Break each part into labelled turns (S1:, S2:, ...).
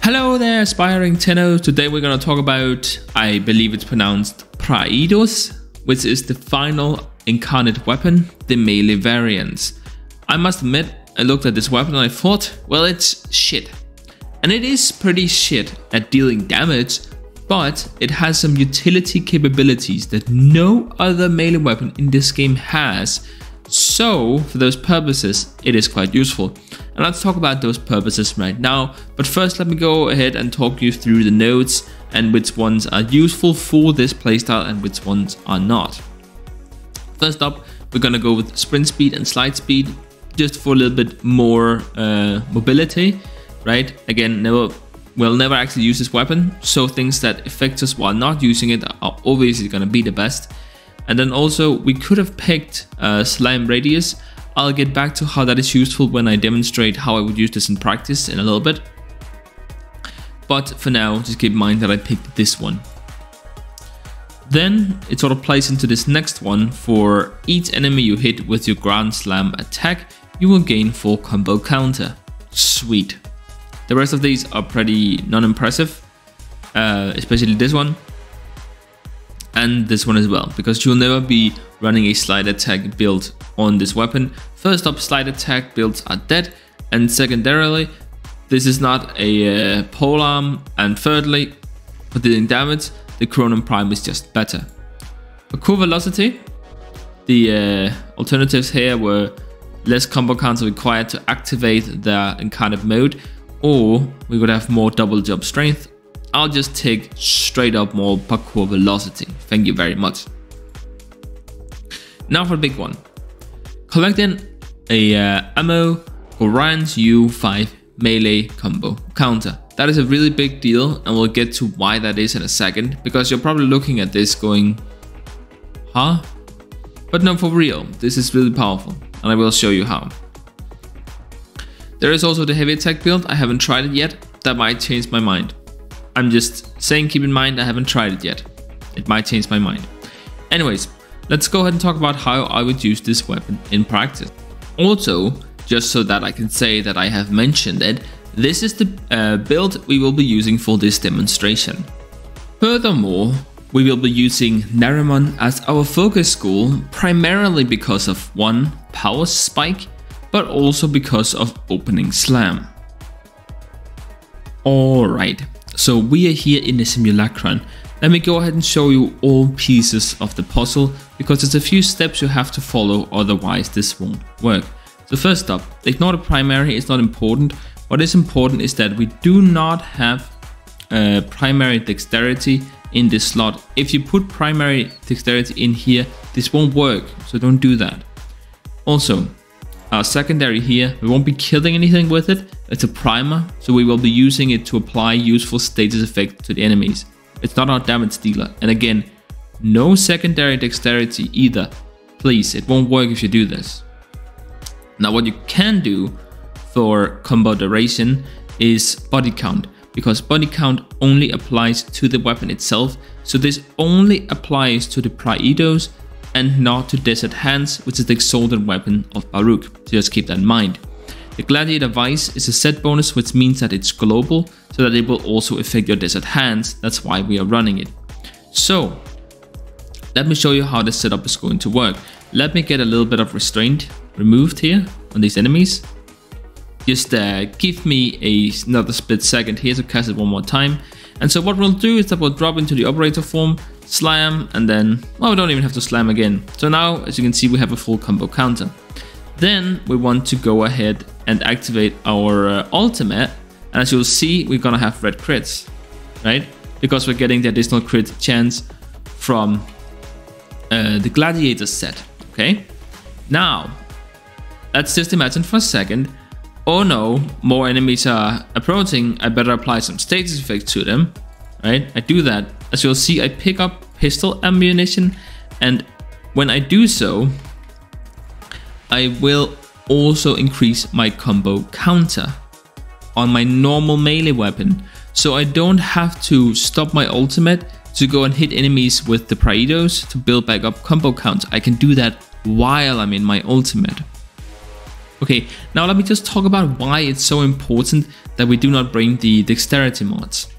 S1: Hello there, aspiring tenors. Today we're going to talk about, I believe it's pronounced PRAEDOS, which is the final incarnate weapon, the melee variants. I must admit, I looked at this weapon and I thought, well, it's shit. And it is pretty shit at dealing damage, but it has some utility capabilities that no other melee weapon in this game has. So for those purposes, it is quite useful. And let's talk about those purposes right now. But first, let me go ahead and talk you through the nodes and which ones are useful for this playstyle and which ones are not. First up, we're gonna go with sprint speed and slide speed, just for a little bit more mobility, right? Again, we'll never actually use this weapon, so things that affect us while not using it are obviously gonna be the best. And then also, we could have picked Slime Radius. I'll get back to how that is useful when I demonstrate how I would use this in practice in a little bit. But for now, just keep in mind that I picked this one. Then it sort of plays into this next one. For each enemy you hit with your Grand Slam attack, you will gain 4 combo counter. Sweet. The rest of these are pretty non-impressive, especially this one. And this one as well, because you'll never be running a slide attack build on this weapon. First up, slide attack builds are dead, and secondarily, this is not a polearm, and thirdly, for dealing damage, the Chronon Prime is just better. For core velocity, the alternatives here were less combo counter required to activate the incarnate mode, or we would have more double jump strength. I'll just take straight up more parkour velocity. Thank you very much. Now for the big one. Collecting a ammo Orion's U5 melee combo counter. That is a really big deal, and we'll get to why that is in a second, because you're probably looking at this going, huh? But no, for real, this is really powerful, and I will show you how. There is also the heavy attack build. I haven't tried it yet. That might change my mind. I'm just saying, keep in mind, I haven't tried it yet. It might change my mind. Anyways, let's go ahead and talk about how I would use this weapon in practice. Also, just so that I can say that I have mentioned it, this is the build we will be using for this demonstration. Furthermore, we will be using Naramon as our focus school, primarily because of 1, power spike, but also because of opening slam. Alright. So we are here in the simulacron. Let me go ahead and show you all pieces of the puzzle, because there's a few steps you have to follow, otherwise this won't work. So first up, ignore the primary, it's not important. What is important is that we do not have primary dexterity in this slot. If you put primary dexterity in here, this won't work, so don't do that. Also, our secondary here, we won't be killing anything with it. It's a primer, so we will be using it to apply useful status effect to the enemies. It's not our damage dealer. And again, no secondary dexterity either. Please, it won't work if you do this. Now what you can do for combo duration is body count, because body count only applies to the weapon itself. So this only applies to the PRAEDOS and not to Desert Hands, which is the exalted weapon of Baruuk. So just keep that in mind. The Gladiator Vice is a set bonus, which means that it's global, so that it will also affect your Desert Hands. That's why we are running it. So let me show you how this setup is going to work. Let me get a little bit of restraint removed here on these enemies. Just give me another split second here to cast it one more time. And so what we'll do is that we'll drop into the operator form, slam, and then, well, we don't even have to slam again. So now, as you can see, we have a full combo counter. Then we want to go ahead and activate our ultimate. And as you'll see, we're gonna have red crits, right? Because we're getting the additional crit chance from the Gladiator set, okay? Now, let's just imagine for a second, oh no, more enemies are approaching, I better apply some status effect to them, right? I do that. As you'll see, I pick up pistol ammunition, and when I do so, I will also increase my combo counter on my normal melee weapon. So I don't have to stop my ultimate to go and hit enemies with the PRAEDOS to build back up combo counts. I can do that while I'm in my ultimate. Okay, now let me just talk about why it's so important that we do not bring the dexterity mods.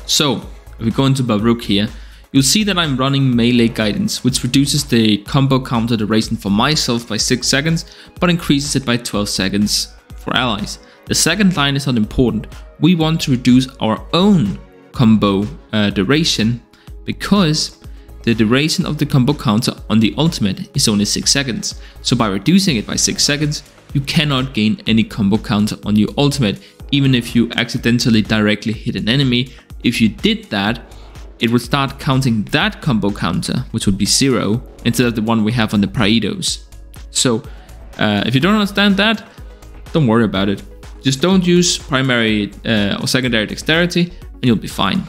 S1: So, if we go into BARUUK here, you'll see that I'm running melee guidance, which reduces the combo counter duration for myself by 6 seconds, but increases it by 12 seconds for allies. The second line is not important. We want to reduce our own combo duration because the duration of the combo counter on the ultimate is only 6 seconds. So by reducing it by 6 seconds, you cannot gain any combo counter on your ultimate, even if you accidentally directly hit an enemy. If you did that, it would start counting that combo counter, which would be 0, instead of the one we have on the PRAEDOS. So if you don't understand that, don't worry about it. Just don't use primary or secondary dexterity and you'll be fine.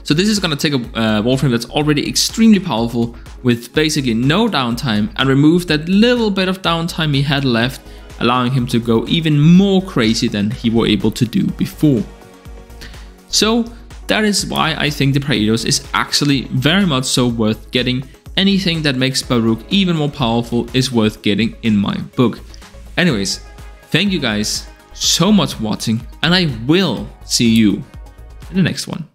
S1: So this is going to take a Warframe that's already extremely powerful with basically no downtime and remove that little bit of downtime he had left, allowing him to go even more crazy than he was able to do before. So that is why I think the PRAEDOS is actually very much so worth getting. Anything that makes BARUUK even more powerful is worth getting in my book. Anyways, thank you guys so much for watching, and I will see you in the next one.